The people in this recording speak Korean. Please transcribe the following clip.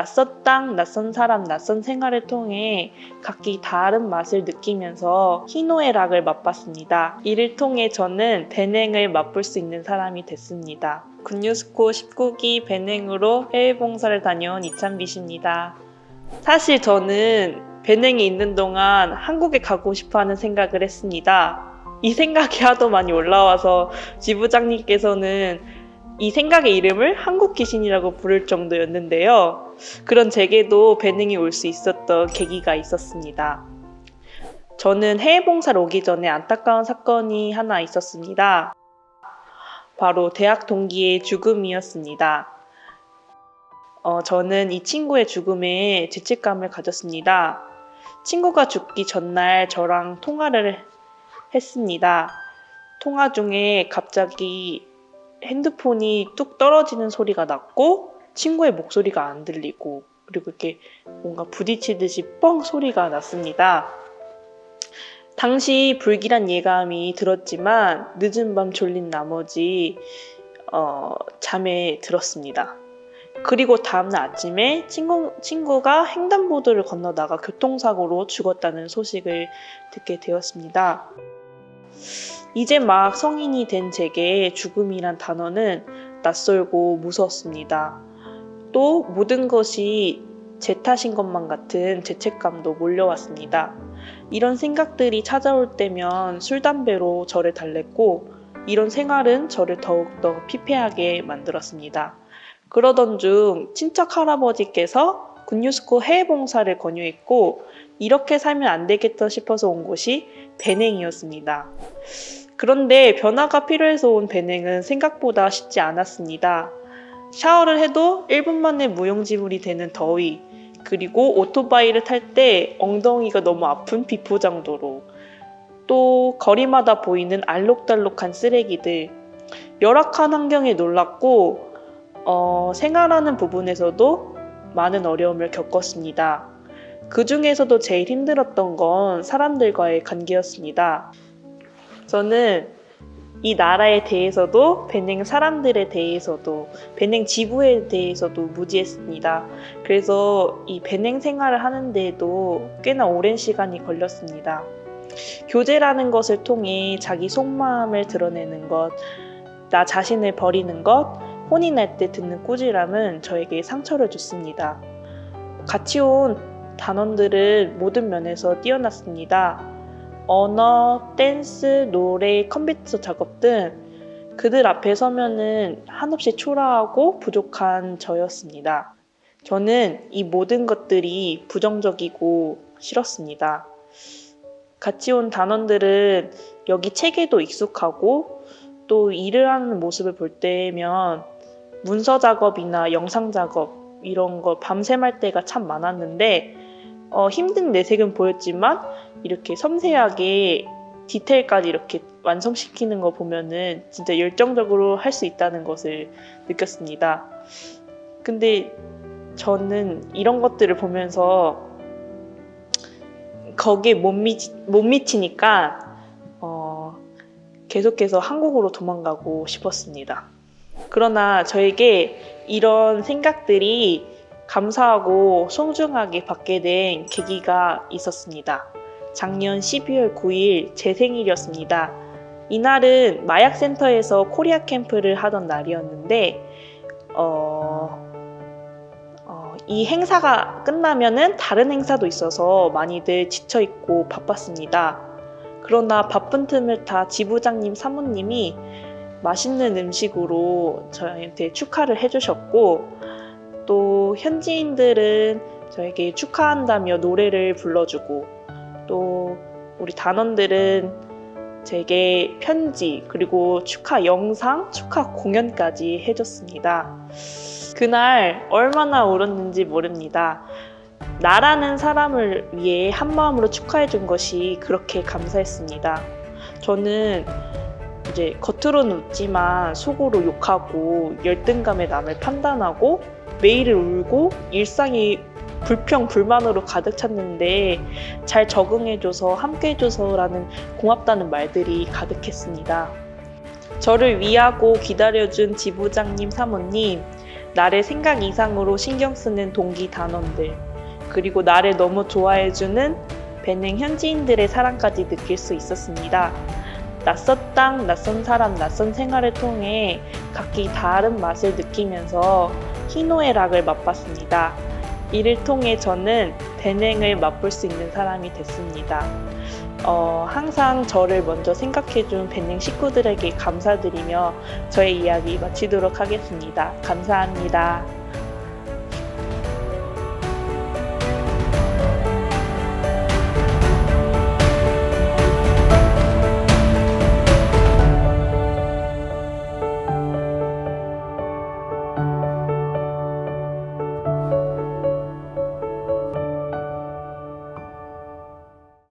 낯선 땅, 낯선 사람, 낯선 생활을 통해 각기 다른 맛을 느끼면서 희노애 락을 맛봤습니다. 이를 통해 저는 배냉을 맛볼 수 있는 사람이 됐습니다. 굿뉴스코 19기 배냉으로 해외 봉사를 다녀온 이찬빗입니다. 사실 저는 배냉이 있는 동안 한국에 가고 싶어하는 생각을 했습니다. 이 생각이 하도 많이 올라와서 지부장님께서는 이 생각의 이름을 한국 귀신이라고 부를 정도였는데요. 그런 제게도 배냉이 올 수 있었던 계기가 있었습니다. 저는 해외 봉사를 오기 전에 안타까운 사건이 하나 있었습니다. 바로 대학 동기의 죽음이었습니다. 저는 이 친구의 죽음에 죄책감을 가졌습니다. 친구가 죽기 전날 저랑 통화를 했습니다. 통화 중에 갑자기 핸드폰이 뚝 떨어지는 소리가 났고 친구의 목소리가 안 들리고 그리고 이렇게 뭔가 부딪히듯이 뻥 소리가 났습니다. 당시 불길한 예감이 들었지만 늦은 밤 졸린 나머지 잠에 들었습니다. 그리고 다음날 아침에 친구가 횡단보도를 건너다가 교통사고로 죽었다는 소식을 듣게 되었습니다. 이제 막 성인이 된 제게 죽음이란 단어는 낯설고 무서웠습니다. 또 모든 것이 제 탓인 것만 같은 죄책감도 몰려왔습니다. 이런 생각들이 찾아올 때면 술, 담배로 저를 달랬고 이런 생활은 저를 더욱더 피폐하게 만들었습니다. 그러던 중 친척 할아버지께서 굿뉴스코 해외 봉사를 권유했고 이렇게 살면 안 되겠다 싶어서 온 곳이 배냉이었습니다. 그런데 변화가 필요해서 온 배냉은 생각보다 쉽지 않았습니다. 샤워를 해도 1분 만에 무용지물이 되는 더위, 그리고 오토바이를 탈 때 엉덩이가 너무 아픈 비포장도로, 또 거리마다 보이는 알록달록한 쓰레기들, 열악한 환경에 놀랐고 생활하는 부분에서도 많은 어려움을 겪었습니다. 그 중에서도 제일 힘들었던 건 사람들과의 관계였습니다. 저는 이 나라에 대해서도 배냉 사람들에 대해서도 배냉 지부에 대해서도 무지했습니다. 그래서 이 배냉 생활을 하는데도 꽤나 오랜 시간이 걸렸습니다. 교제라는 것을 통해 자기 속마음을 드러내는 것, 나 자신을 버리는 것, 혼이 날 때 듣는 꾸지람은 저에게 상처를 줬습니다. 같이 온 단원들은 모든 면에서 뛰어났습니다. 언어, 댄스, 노래, 컴퓨터 작업 등 그들 앞에 서면은 한없이 초라하고 부족한 저였습니다. 저는 이 모든 것들이 부정적이고 싫었습니다. 같이 온 단원들은 여기 체계도 익숙하고 또 일을 하는 모습을 볼 때면 문서 작업이나 영상 작업 이런 거 밤샘 할 때가 참 많았는데 힘든 내색은 보였지만 이렇게 섬세하게 디테일까지 이렇게 완성시키는 거 보면은 진짜 열정적으로 할 수 있다는 것을 느꼈습니다. 근데 저는 이런 것들을 보면서 거기에 못 미치니까 계속해서 한국으로 도망가고 싶었습니다. 그러나 저에게 이런 생각들이 감사하고 소중하게 받게 된 계기가 있었습니다. 작년 12월 9일 제 생일이었습니다. 이날은 마약센터에서 코리아 캠프를 하던 날이었는데 이 행사가 끝나면은 다른 행사도 있어서 많이들 지쳐있고 바빴습니다. 그러나 바쁜 틈을 타 지부장님 사모님이 맛있는 음식으로 저희한테 축하를 해주셨고 또 현지인들은 저에게 축하한다며 노래를 불러주고 또 우리 단원들은 제게 편지 그리고 축하 영상, 축하 공연까지 해줬습니다. 그날 얼마나 울었는지 모릅니다. 나라는 사람을 위해 한마음으로 축하해준 것이 그렇게 감사했습니다. 저는 이제 겉으로는 웃지만 속으로 욕하고 열등감에 남을 판단하고 매일을 울고 일상이 불평, 불만으로 가득 찼는데 잘 적응해줘서 함께해줘서라는 고맙다는 말들이 가득했습니다. 저를 위하고 기다려준 지부장님, 사모님, 나를 생각 이상으로 신경 쓰는 동기 단원들, 그리고 나를 너무 좋아해주는 베냉 현지인들의 사랑까지 느낄 수 있었습니다. 낯선 땅, 낯선 사람, 낯선 생활을 통해 각기 다른 맛을 느끼면서 희노애락을 맛봤습니다. 이를 통해 저는 베냉을 맛볼 수 있는 사람이 됐습니다. 항상 저를 먼저 생각해준 베냉 식구들에게 감사드리며 저의 이야기 마치도록 하겠습니다. 감사합니다.